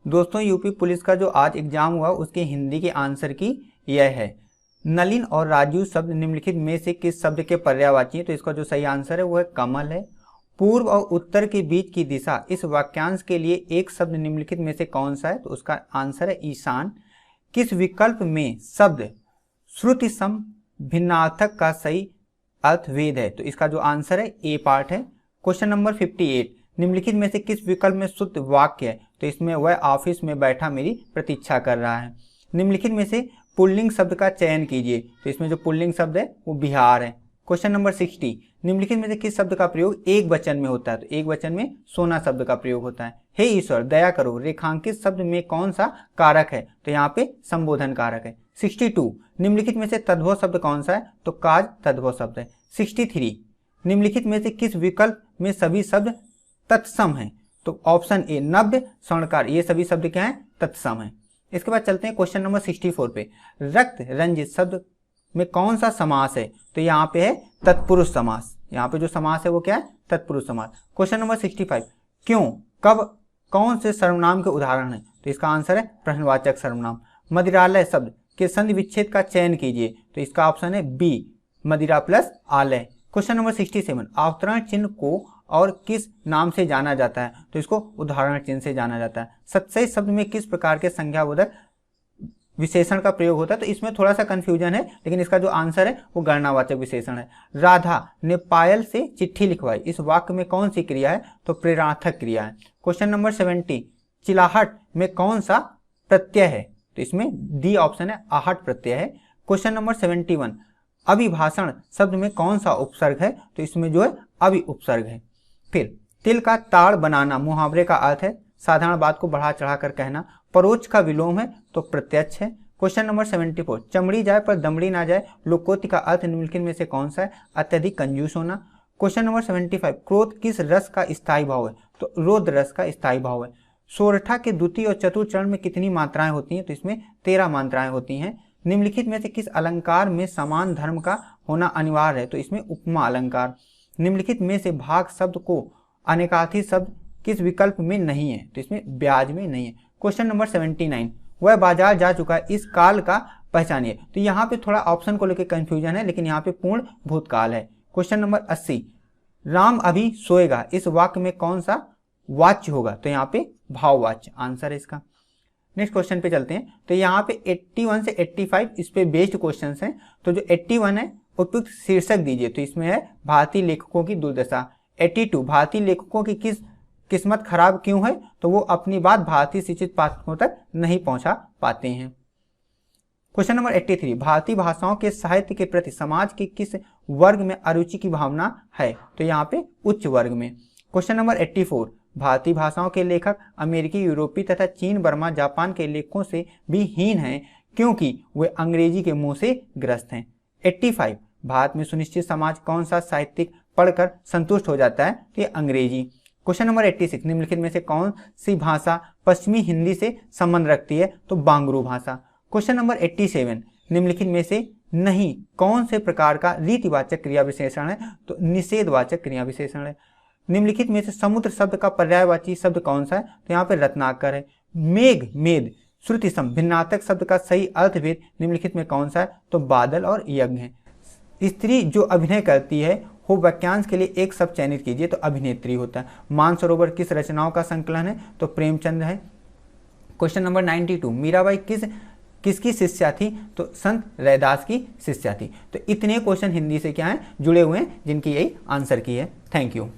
दोस्तों UP police का जो आज एग्जाम हुआ उसके हिंदी के आंसर की यह है, नलिन और राजू शब्द निम्नलिखित में से किस शब्द के पर्यायवाची हैं? तो इसका जो सही आंसर है वो है कमल है। पूर्व और उत्तर के बीच की दिशा, इस वाक्यांश के लिए एक शब्द निम्नलिखित में से कौन सा है? तो उसका आंसर है ईशान। किस विकल्प में शब्द श्रुति सम भिन्नार्थक का सही अर्थ वेद है? तो इसका जो आंसर है ए पार्ट है। क्वेश्चन नंबर 58, निम्नलिखित में से किस विकल्प में शुद्ध वाक्य है? तो इसमें वह ऑफिस में बैठा मेरी प्रतीक्षा कर रहा है। निम्नलिखित में से पुल्लिंग शब्द का चयन कीजिए। तो इसमें जो पुल्लिंग शब्द है वो बिहार है। क्वेश्चन नंबर 60, निम्नलिखित में से किस शब्द का प्रयोग एक वचन में होता है? तो एक वचन में सोना शब्द का प्रयोग होता है। हे ईश्वर दया करो, रेखांकित शब्द में कौन सा कारक है? तो यहाँ पे संबोधन कारक है। 62, निम्नलिखित में से तद्भव शब्द कौन सा है? तो काज तद्भव शब्द है। 63, निम्नलिखित में से किस विकल्प में सभी शब्द तत्सम है? तो ऑप्शन ए नव्य स्वर्णकार, ये सभी शब्द क्या है? तत्सम है। इसके बाद चलते हैं क्वेश्चन नंबर 64 पे। रक्त रंजित शब्द में कौन सा समास है? तो यहाँ पे है तत्पुरुष समास। यहाँ पे जो समास है वो क्या है? तत्पुरुष समास। क्वेश्चन नंबर 65, क्यों, कब, कौन से सर्वनाम के उदाहरण है? तो इसका आंसर है प्रश्नवाचक सर्वनाम। मदिरालय शब्द के संधि विच्छेद का चयन कीजिए। तो इसका ऑप्शन है बी, मदिरा प्लस आलय। क्वेश्चन नंबर 67, अवतरण चिन्ह को और किस नाम से जाना जाता है? तो इसको उदाहरण चिन्ह से जाना जाता है। सत्सई शब्द में किस प्रकार के संज्ञाबोधक विशेषण का प्रयोग होता है? तो इसमें थोड़ा सा कंफ्यूजन है, लेकिन इसका जो आंसर है वो गणनावाचक विशेषण है। राधा ने पायल से चिट्ठी लिखवाई, इस वाक्य में कौन सी क्रिया है? तो प्रेरणार्थक क्रिया है। क्वेश्चन नंबर 70, चिलाहट में कौन सा प्रत्यय है? तो इसमें डी ऑप्शन है, आहट प्रत्यय है। क्वेश्चन नंबर 71, अभिभाषण शब्द में कौन सा उपसर्ग है? तो इसमें जो है अभि उपसर्ग है। फिर तिल का ताड़ बनाना मुहावरे का अर्थ है साधारण बात को बढ़ा चढ़ाकर कहना। परोक्ष का विलोम है तो प्रत्यक्ष है। क्वेश्चन नंबर 74, चमड़ी जाए पर दमड़ी ना जाए लोकोक्ति का अर्थ निम्नलिखित में से कौन सा है? अत्यधिक कंजूस होना। क्वेश्चन नंबर 75, क्रोध किस रस का स्थायी भाव है? तो रोध रस का स्थायी भाव है। सोरठा के द्वितीय और चतुर्थ चरण में कितनी मात्राएं होती हैं? तो इसमें 13 मात्राएं होती हैं। निम्नलिखित में से किस अलंकार में समान धर्म का होना अनिवार्य है? तो इसमें उपमा अलंकार। निम्नलिखित में से भाग शब्द को अनेकार्थी शब्द किस विकल्प में नहीं है? तो इसमें ब्याज में नहीं है। क्वेश्चन नंबर 79, वह बाजार जा चुका है, इस काल का पहचानिए। तो यहाँ पे थोड़ा ऑप्शन को लेकर कंफ्यूजन है, लेकिन यहाँ पे पूर्ण भूतकाल है। क्वेश्चन नंबर 80, राम अभी सोएगा, इस वाक्य में कौन सा वाच्य होगा? तो यहाँ पे भाववाच्य आंसर है इसका। नेक्स्ट क्वेश्चन पे चलते हैं। तो यहाँ पे 81 से 85 इस पे बेस्ड क्वेश्चन हैं। तो जो 81 है उपयुक्त शीर्षक दीजिए। तो इसमें है भारतीय लेखकों की दुर्दशा। 82, भारतीय लेखकों की किस्मत खराब क्यों है? तो वो अपनी बात भारतीय शिक्षित पाठकों तक नहीं पहुंचा पाते हैं। क्वेश्चन नंबर 83, भारतीय भाषाओं के साहित्य के प्रति समाज के किस वर्ग में अरुचि की भावना है? तो यहाँ पे उच्च वर्ग में। क्वेश्चन नंबर 84, भारतीय भाषाओं के लेखक अमेरिकी, यूरोपीय तथा चीन, बर्मा, जापान के लेखकों से भी हीन हैं क्योंकि वे अंग्रेजी के मुंह से ग्रस्त हैं। 85, भारत में सुनिश्चित समाज कौन सा साहित्यिक पढ़कर संतुष्ट हो जाता है? तो ये अंग्रेजी। क्वेश्चन नंबर 86, निम्नलिखित में से कौन सी भाषा पश्चिमी हिंदी से संबंध रखती है? तो बांगरू भाषा। क्वेश्चन नंबर 87, निम्नलिखित में से नहीं कौन से प्रकार का रीतिवाचक क्रिया विशेषण है? तो निषेधवाचक क्रिया विशेषण है। निम्नलिखित में से समुद्र शब्द का पर्यायवाची शब्द कौन सा है? तो यहाँ पे रत्नाकर है। मेघ मेद श्रुति सम भिन्नार्थक शब्द का सही अर्थभेद निम्नलिखित में कौन सा है? तो बादल और यज्ञ है। स्त्री जो अभिनय करती है हो वाक्यांश के लिए एक शब्द चयनित कीजिए। तो अभिनेत्री होता है। मानसरोवर किस रचनाओं का संकलन है? तो प्रेमचंद है। क्वेश्चन नंबर 92, मीराबाई किसकी शिष्या थी? तो संत रैदास की शिष्या थी। तो इतने क्वेश्चन हिंदी से क्या है जुड़े हुए हैं जिनकी यही आंसर की है। Thank you.